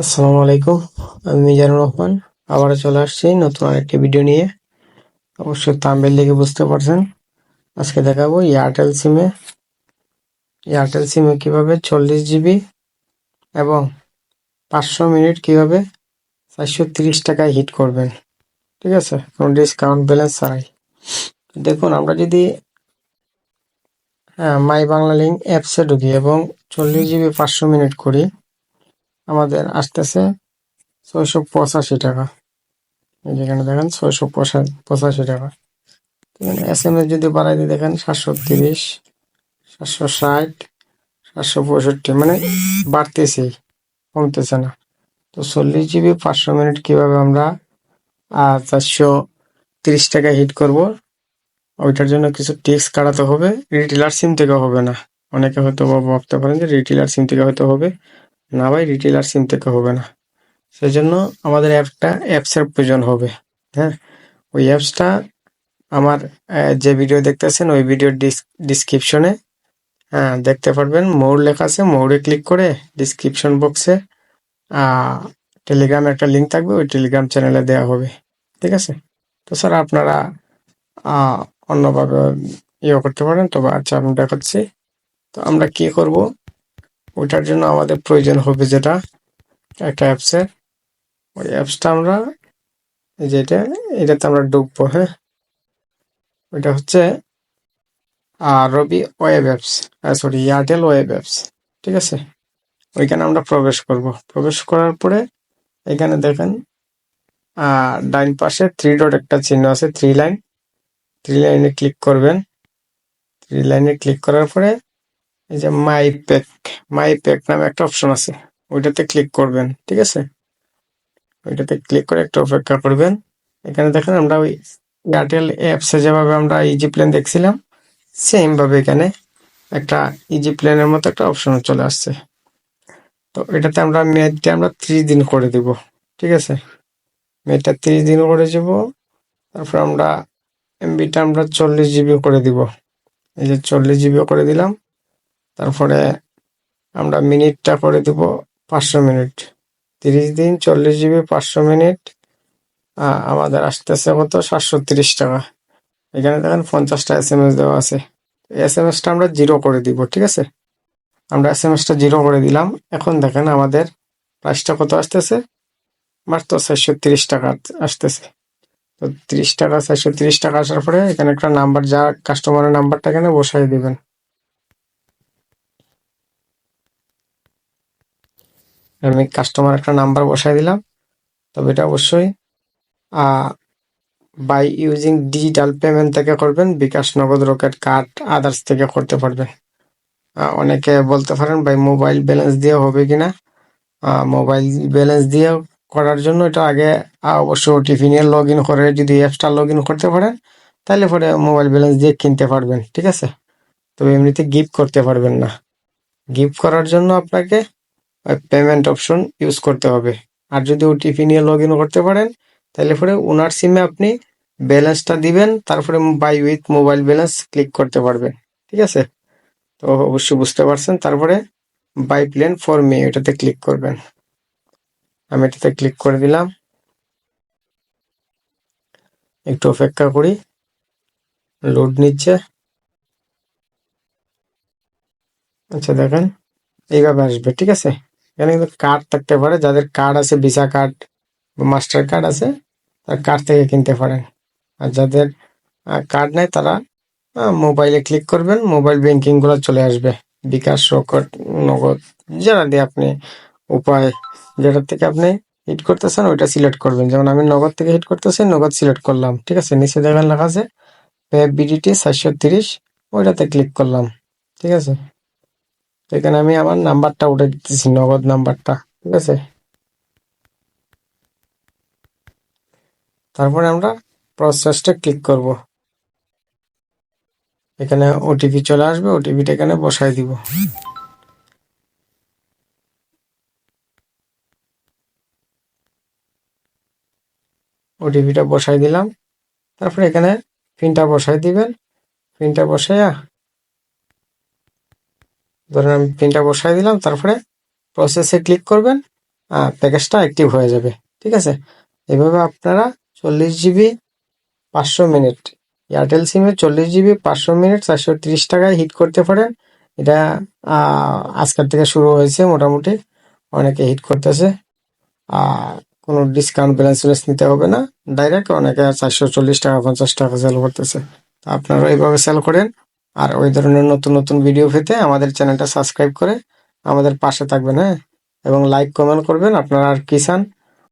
আসসালামু আলাইকুম। আমি মিজানুর রহমান। আবারও চলে আসছি নতুন আরেকটি ভিডিও নিয়ে। অবশ্যই থাম্বনেল দেখে বুঝতে পারছেন। আজকে দেখাবো এয়ারটেল সিমে কিভাবে 40 জিবি এবং 500 মিনিট কিভাবে 430 টাকায় হিট করবেন। ঠিক আছে, কোনো ডিসকাউন্ট ব্যালেন্স ছাড়াই। দেখুন, আমরা যদি মাই বাংলা লিঙ্ক অ্যাপসে ঢুকি এবং 40 জিবি 500 মিনিট করি, আমাদের আসতেছে 685 টাকা। যেখানে দেখেন 685 টাকা। SMS যদি বাড়াই দিয়ে দেখেন 730, 760, 765, মানে বাড়তেছেই, কমতেছে না। তো 40 জিবি 500 মিনিট কিভাবে আমরা 430 টাকায় হিট করব, ওইটার জন্য কিছু টিক্স কাটাতে হবে। রিটেলার সিম থেকে হবে না। অনেকে হয়তো ভাবতে পারেন যে রিটেলার সিম থেকে হয়তো হবে। না ভাই, রিটেলার সিম থেকে হবে না। সেই জন্য আমাদের অ্যাপসের প্রয়োজন হবে। হ্যাঁ, ওই অ্যাপসটা আমার যে ভিডিও দেখতেছেন ওই ভিডিওর ডিসক্রিপশনে দেখতে পারবেন। মোর লেখা আছে, মোরে ক্লিক করে ডিসক্রিপশন বক্সে টেলিগ্রাম একটা লিঙ্ক থাকবে, ওই টেলিগ্রাম চ্যানেলে দেওয়া হবে। ঠিক আছে? তো স্যার আপনারা আহ, অন্যভাবে করতে পারেন। তবে আচ্ছা, আমি দেখাচ্ছি। তো আমরা কি করব, ওইটার জন্য আমাদের প্রয়োজন হবে যেটা একটা অ্যাপসের। ওই অ্যাপসটা আমরা এটাতে আমরা ঢুকবো। হ্যাঁ, ওইটা হচ্ছে Robi web apps, sorry, Airtel web apps. ঠিক আছে, ওইখানে আমরা প্রবেশ করব। প্রবেশ করার পরে এখানে দেখেন ডাইন পাশে 3 ডট একটা চিহ্ন আছে, 3 লাইন। 3 লাইনে ক্লিক করবেন। 3 লাইনে ক্লিক করার পরে এই যে মাই প্যাক নামে একটা অপশন আছে, ওইটাতে ক্লিক করবেন। ঠিক আছে, ওইটাতে ক্লিক করে একটু অপেক্ষা করবেন। এখানে দেখেন আমরা ওই এয়ারটেল অ্যাপসে যেভাবে আমরা ইজি প্ল্যান দেখছিলাম, সেম ভাবে এখানে একটা ইজি প্ল্যানের মতো একটা অপশন চলে আসছে। তো এটাতে আমরা মেয়াদটা আমরা 30 দিন করে দিব। ঠিক আছে, মেয়াদটা 30 দিন করে দিব। তারপর আমরা এমবিটা আমরা 40 জিবি করে দিব। এই যে 40 জিবি করে দিলাম। তারপরে আমরা মিনিটটা করে দিব 500 মিনিট। 30 দিন 40 জিবি 500 মিনিট, আমাদের আসতেছে কত, 730 টাকা। এখানে দেখেন 50টা SMS দেওয়া আছে। SMS টা আমরা 0 করে দিব। ঠিক আছে, আমরা SMS টা 0 করে দিলাম। এখন দেখেন আমাদের প্রাইসটা কত আসতেছে, মাত্র 430 টাকা আসতেছে। তো 30 টাকা, 430 টাকা আসার পরে এখানে একটা নাম্বার, যা কাস্টমারের নাম্বারটা এখানে বসাই দিবেন। আমি কাস্টমার একটা নাম্বার বসাই দিলাম। তবে এটা অবশ্যই বাই ইউজিং ডিজিটাল পেমেন্ট থেকে করবেন, বিকাশ, নগদ, রকেট, কার্ড, আদার্স থেকে করতে পারবেন। অনেকে বলতে পারেন ভাই মোবাইল ব্যালেন্স দিয়ে হবে কিনা। মোবাইল ব্যালেন্স দিয়ে করার জন্য এটা আগে অবশ্যই ওটিপি নিয়ে লগ ইন করে, যদি অ্যাপসটা লগ ইন করতে পারেন তাহলে পরে মোবাইল ব্যালেন্স দিয়ে কিনতে পারবেন। ঠিক আছে, তবে এমনিতে গিফট করতে পারবেন না। গিফট করার জন্য আপনাকে পেমেন্ট অপশন ইউজ করতে হবে। আর যদি ওটিপি নিয়ে লগ ইন করতে পারেন তাহলে পরে ওনার সিমে আপনি ব্যালেন্সটা দিবেন, তারপরে buy with mobile balance click করতে পারবেন। ঠিক আছে, তো অবশ্যই বুঝতে পারছেন। তারপরে বাই প্ল্যান ফর মি, এটাতে ক্লিক করবেন। আমি এটাতে ক্লিক করে দিলাম। একটু অপেক্ষা করি, লোড নিচ্ছে। আচ্ছা দেখেন, এইভাবে আসবে। ঠিক আছে, এখানে কিন্তু কার্ড থাকতে পারে, যাদের কার্ড আছে, ভিসা কার্ড বা মাস্টার কার্ড আছে, তার কার্ড থেকে কিনতে পারেন। আর যাদের কার্ড নাই তারা মোবাইলে ক্লিক করবেন, মোবাইল ব্যাংকিং গুলো চলে আসবে। বিকাশ, রকেট, নগদ, যেটা দিয়ে আপনি উপায়, যেটা থেকে আপনি হিট করতেছেন ওইটা সিলেক্ট করবেন। যেমন আমি নগদ থেকে হিট করতেছি, নগদ সিলেক্ট করলাম। ঠিক আছে, নিচে দেখেন লেখা আছে পে বিডিটি 430, ওইটাতে ক্লিক করলাম। ঠিক আছে, তো এখানে আমি আমার নাম্বারটা উঠে দিতেছি, নগদ নাম্বারটা। ঠিক আছে, তারপরে আমরা প্রসেসটা ক্লিক করব। এখানে ওটিপি চলে আসবে, ওটিপিটা এখানে বসাই দিব। ওটিপিটা বসাই দিলাম। তারপরে এখানে পিনটা বসাই দিবেন। পিনটা বসাইয়া, ধরেন আমি পিনটা বসাই দিলাম। তারপরে প্রসেসে ক্লিক করবেন। প্যাকেজটা অ্যাক্টিভ হয়ে যাবে। ঠিক আছে, এভাবে আপনারা 40 জিবি 500 মিনিট, এয়ারটেল সিমে 40 জিবি 500 মিনিট 430 টাকায় হিট করতে পারেন। এটা আজকের থেকে শুরু হয়েছে, মোটামুটি অনেকে হিট করতেছে। কোনো ডিসকাউন্ট ব্যালেন্স নিতে হবে না, ডাইরেক্ট অনেকে 440 টাকা 50 টাকা সেল করতেছে। তা আপনারা এইভাবে সেল করেন। আর ওই ধরনের নতুন নতুন ভিডিও পেতে আমাদের চ্যানেলটা সাবস্ক্রাইব করে আমাদের পাশে থাকবেন, হ্যাঁ, এবং লাইক কমেন্ট করবেন আপনারা আর কি চান।